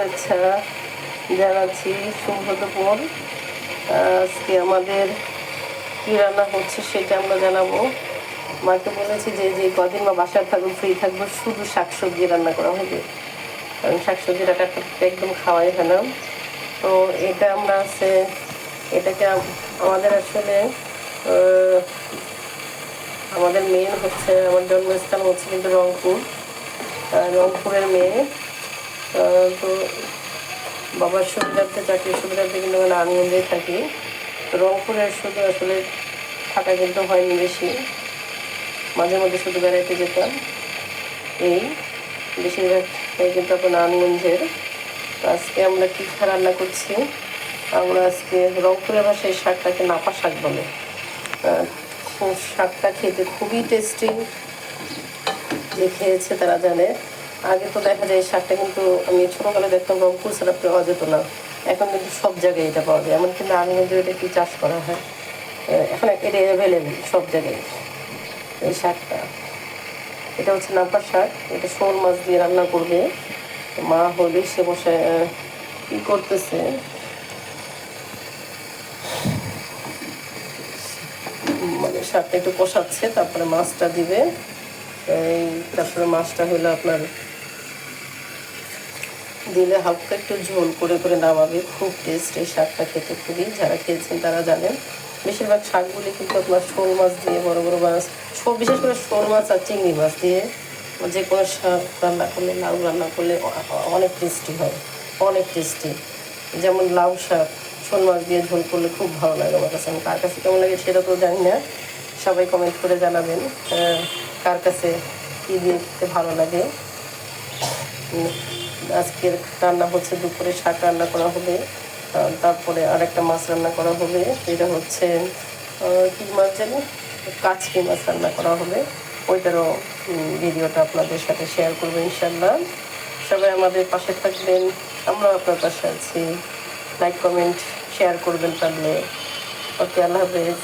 আচ্ছা, জানাচ্ছি শুভ দুপুর। আজকে আমাদের কী রান্না হচ্ছে সেটা আমরা জানাবো। মাকে বলেছি যে যে কদিন মা বাসায় থাকবো, ফ্রি থাকবো, শুধু শাকসবজি রান্না করা হবে, কারণ শাকসবজি রান্না করতে একদম খাওয়াই হয় না। তো এটা আমরা আছে, এটাকে আমাদের আসলে আমাদের মেন হচ্ছে, আমার জন্মস্থান হচ্ছে কিন্তু রংপুর, রংপুরের মেয়ে। তো বাবার সুবিধার্থে, চাকরির সুবিধার্থে কিন্তু আমরা নারায়ণগঞ্জেই থাকি। রংপুরের শুধু আসলে থাকা কিন্তু হয়নি বেশি, মাঝে মধ্যে শুধু বেড়াইতে যেতাম। এই বেশিরভাগ কিন্তু আপনার নারায়ণগঞ্জের। তো আজকে আমরা কী রান্না করছি, আমরা আজকে রংপুরের ভাষায় শাকটাকে নাপা শাক বলে। শাকটা খেতে খুবই টেস্টি, যে খেয়েছে তারা জানে। আগে তো দেখা যায় শাকটা কিন্তু আমি ছোটোবেলায় দেখতাম রংপুর ছাড়া পাওয়া যেত না, এখন কিন্তু সব জায়গায় এটা পাওয়া যায়। এমন কিন্তু নারায়ণগঞ্জে এটা কি চাষ করা হয়, এখন এটা অ্যাভেলেবেল সব জায়গায়। এই শাকটা, এটা হচ্ছে নাপা শাক, এটা শোল মাছ দিয়ে রান্না করবে। মা হলে সে বসে কী করতেছে, মানে শাকটা একটু কষাচ্ছে, তারপরে মাছটা দিবে। তারপরে মাছটা হলো আপনার দিলে হালকা একটু ঝোল করে করে নামাবে। খুব টেস্ট এই শাকটা খেতে, খুবই, যারা খেয়েছেন তারা জানেন। বেশিরভাগ শাকগুলি কিন্তু আপনার শোল মাছ দিয়ে, বড় বড় মাছ, বিশেষ করে শোল মাছ আর চিংড়ি মাছ দিয়ে যে কোনো শাক রান্না করলে, লাউ রান্না করলে অনেক টেস্টি হয়, অনেক টেস্টি। যেমন লাউ শাক শোল মাছ দিয়ে ঝোল করলে খুব ভালো লাগে আমার কাছে। আমি কার কাছে কেমন লাগে সেটা তো জানি না, সবাই কমেন্ট করে জানাবেন কার কাছে কী দিয়ে খেতে ভালো লাগে। আজকের রান্না হচ্ছে, দুপুরে শাক রান্না করা হবে, তারপরে আরেকটা মাছ রান্না করা হবে, এটা হচ্ছে কী মাছ জানি, কাচকি মাছ রান্না করা হবে। ওইটারও ভিডিওটা আপনাদের সাথে শেয়ার করবো ইনশাল্লাহ। সবাই আমাদের পাশে থাকবেন, আমরাও আপনার পাশে আছি। লাইক কমেন্ট শেয়ার করবেন পারলে। ওকে, আল্লাহ হাফেজ।